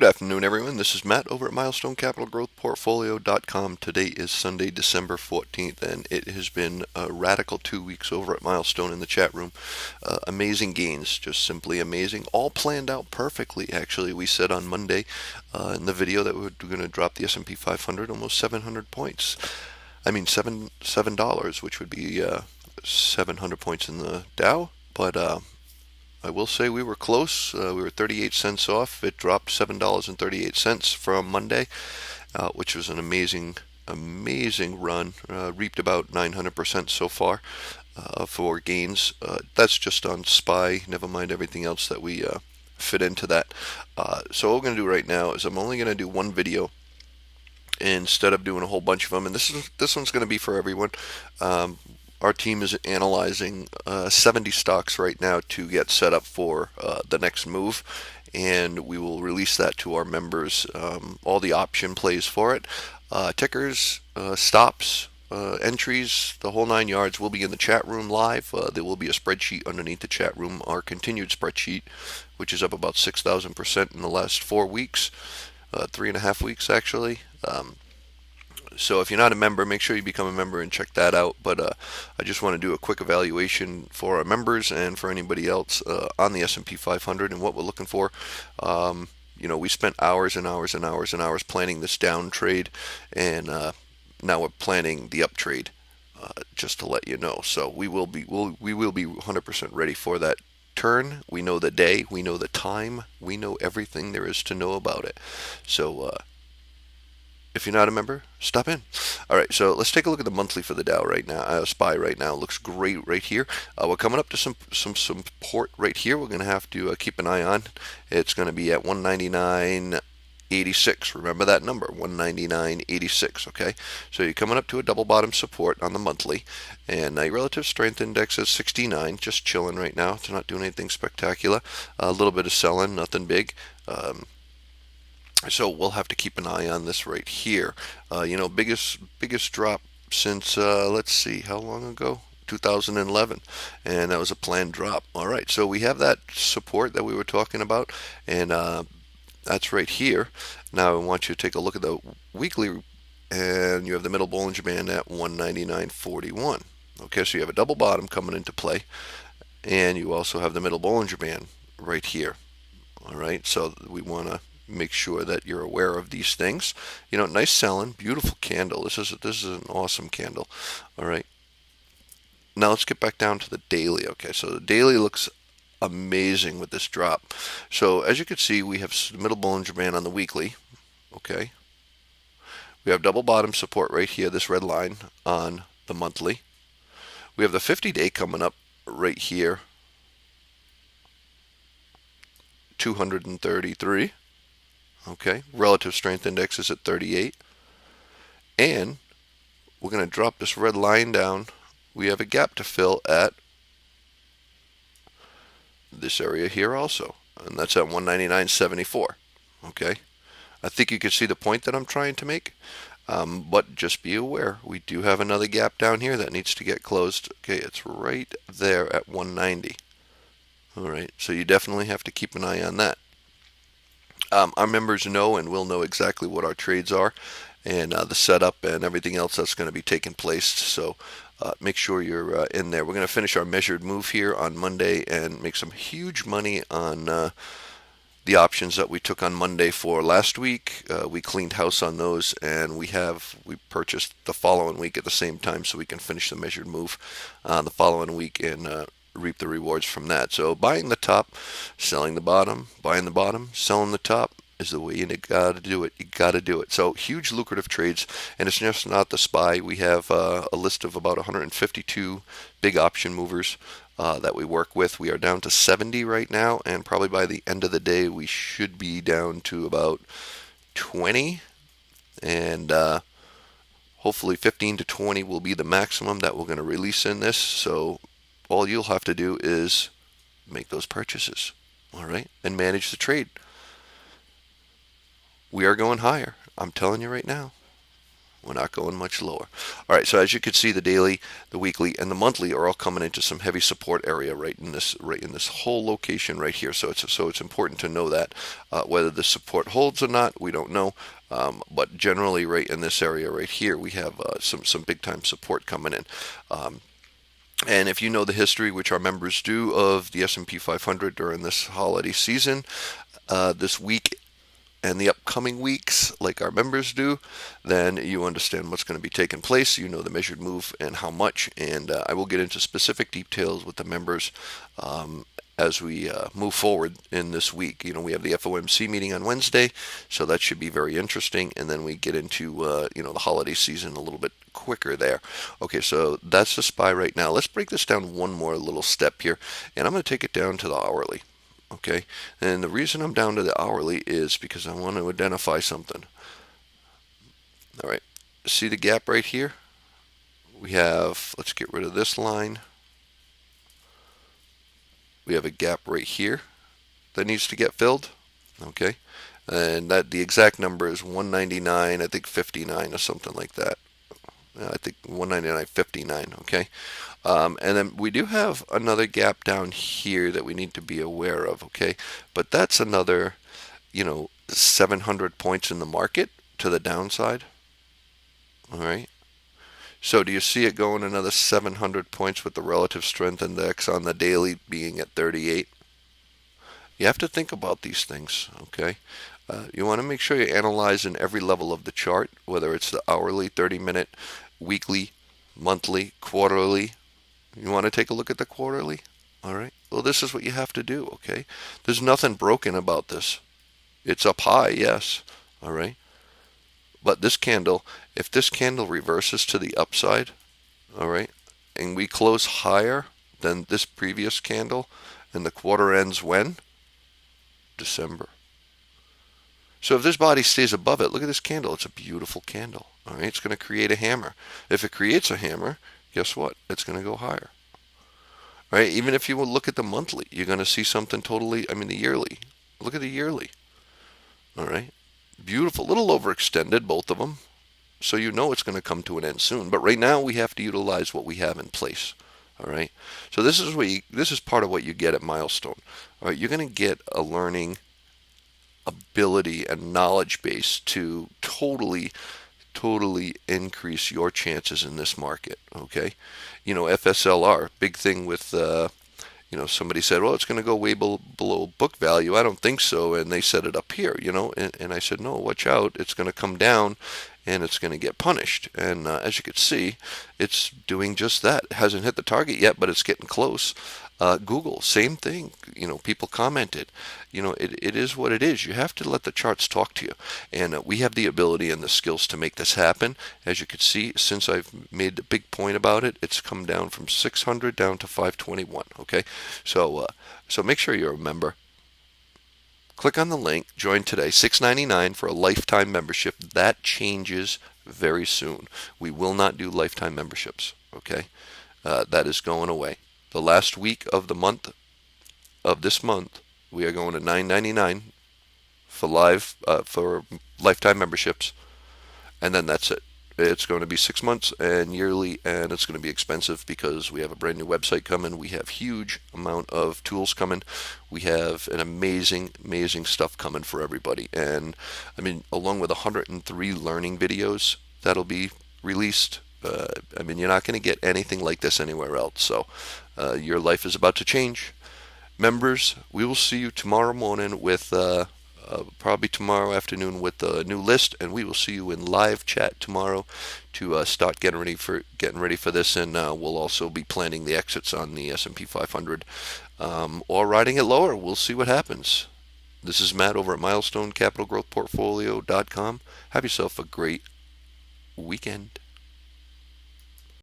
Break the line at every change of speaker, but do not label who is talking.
Good afternoon, everyone. This is Matt over at MilestoneCapitalGrowthPortfolio.com. Today is Sunday, December 14th, and it has been a radical 2 weeks over at Milestone in the chat room. Amazing gains, just simply amazing. All planned out perfectly, actually. We said on Monday in the video that we were going to drop the S&P 500 almost 700 points. I mean, $7, which would be 700 points in the Dow, but I will say we were close. We were 38 cents off. It dropped $7.38 from Monday, which was an amazing run. Reaped about 900% so far for gains. That's just on SPY, never mind everything else that we fit into that. So what we're going to do right now is I'm only going to do one video instead of doing a whole bunch of them. And this one's going to be for everyone. Our team is analyzing 70 stocks right now to get set up for the next move, and we will release that to our members. All the option plays for it, tickers, stops, entries, the whole 9 yards will be in the chat room live. There will be a spreadsheet underneath the chat room, our continued spreadsheet, which is up about 6,000% in the last 4 weeks, 3.5 weeks actually. So if you're not a member, make sure you become a member and check that out. But I just want to do a quick evaluation for our members and for anybody else on the S&P 500 and what we're looking for. We spent hours and hours and hours and hours planning this down trade, and now we're planning the up trade. Just to let you know, so we will be 100% ready for that turn. We know the day, we know the time, we know everything there is to know about it. So if you're not a member, stop in. All right, so let's take a look at the monthly for the Dow right now. SPY right now looks great right here. We're coming up to some support right here. We're going to have to keep an eye on. It's going to be at 199.86. Remember that number, 199.86. Okay, so you're coming up to a double bottom support on the monthly, and your relative strength index is 69, just chilling right now. It's not doing anything spectacular. A little bit of selling, nothing big. So we'll have to keep an eye on this right here. Biggest drop since let's see, how long ago? 2011, and that was a planned drop. All right, so we have that support that we were talking about, and that's right here. Now I want you to take a look at the weekly, and you have the middle Bollinger Band at 199.41. Okay, so you have a double bottom coming into play, and you also have the middle Bollinger Band right here. All right, so we want to make sure that you're aware of these things. Nice selling, beautiful candle. This is an awesome candle. All right, now let's get back down to the daily. Okay, so the daily looks amazing with this drop. So as you can see, we have the middle Bollinger Band on the weekly. Okay, we have double bottom support right here, this red line on the monthly. We have the 50-day coming up right here, 233. Okay, relative strength index is at 38, and we're going to drop this red line down. We have a gap to fill at this area here also, and that's at 199.74. Okay, I think you can see the point that I'm trying to make, but just be aware, we do have another gap down here that needs to get closed. Okay, it's right there at 190. All right, so you definitely have to keep an eye on that. Our members know and will know exactly what our trades are, and the setup and everything else that's going to be taking place. So make sure you're in there. We're going to finish our measured move here on Monday and make some huge money on the options that we took on Monday for last week. We cleaned house on those, and we purchased the following week at the same time, so we can finish the measured move the following week and reap the rewards from that. So buying the top, selling the bottom, buying the bottom, selling the top is the way you got to do it. You got to do it. So huge lucrative trades, and it's just not the SPY. We have a list of about 152 big option movers that we work with. We are down to 70 right now, and probably by the end of the day we should be down to about 20, and hopefully 15 to 20 will be the maximum that we're going to release in this. So all you'll have to do is make those purchases, all right, and manage the trade. We are going higher. I'm telling you right now. We're not going much lower. All right, so as you can see, the daily, the weekly, and the monthly are all coming into some heavy support area right in this whole location right here. So it's important to know that whether the support holds or not, we don't know. But generally, right in this area right here, we have some big time support coming in. And if you know the history, which our members do, of the S&P 500 during this holiday season, this week and the upcoming weeks, like our members do, then you understand what's going to be taking place. You know the measured move and how much. And I will get into specific details with the members as we move forward in this week. You know, we have the FOMC meeting on Wednesday, so that should be very interesting. And then we get into the holiday season a little bit quicker there. Okay, so that's the SPY right now. Let's break this down one more little step here, and I'm going to take it down to the hourly. Okay, and the reason I'm down to the hourly is because I want to identify something. All right, see the gap right here? We have, let's get rid of this line. We have a gap right here that needs to get filled. Okay, and that the exact number is 199, I think 59 or something like that. I think 199.59. Okay, and then we do have another gap down here that we need to be aware of. Okay, but that's another 700 points in the market to the downside. All right, so do you see it going another 700 points with the relative strength index on the daily being at 38? You have to think about these things. Okay, you want to make sure you're analyzing every level of the chart, whether it's the hourly, 30-minute, weekly, monthly, quarterly. You want to take a look at the quarterly? All right. Well, this is what you have to do, okay? There's nothing broken about this. It's up high, yes. All right. But this candle, if this candle reverses to the upside, all right, and we close higher than this previous candle, and the quarter ends when? December. So if this body stays above it, look at this candle. It's a beautiful candle. All right, it's going to create a hammer. If it creates a hammer, guess what? It's going to go higher. All right, even if you will look at the monthly, you're going to see something totally, the yearly. Look at the yearly. All right, beautiful. A little overextended, both of them. So you know it's going to come to an end soon. But right now we have to utilize what we have in place. All right. So this is part of what you get at Milestone. All right, you're going to get a learning ability and knowledge base to totally increase your chances in this market. Okay, FSLR, big thing with somebody said, well, it's going to go way below book value. I don't think so, and they set it up here. And I said, no, watch out, it's going to come down and it's going to get punished. And as you can see, it's doing just that. It hasn't hit the target yet, but it's getting close. Google, same thing. People commented. It is what it is. You have to let the charts talk to you. And we have the ability and the skills to make this happen. As you can see, since I've made a big point about it, it's come down from 600 down to 521. Okay, so make sure you're a member. Click on the link, join today, $6.99 for a lifetime membership. That changes very soon. We will not do lifetime memberships. Okay, that is going away. The last week of this month, we are going to $9.99 for lifetime memberships, and then that's it. It's going to be 6 months and yearly, and it's going to be expensive because we have a brand new website coming. We have huge amount of tools coming. We have an amazing stuff coming for everybody. And along with 103 learning videos that'll be released, you're not going to get anything like this anywhere else. So your life is about to change. Members, we will see you tomorrow morning with probably tomorrow afternoon with the new list, and we will see you in live chat tomorrow to start getting ready for this. And we'll also be planning the exits on the S&P 500 or riding it lower. We'll see what happens. This is Matt over at MilestoneCapitalGrowthPortfolio.com. Have yourself a great weekend.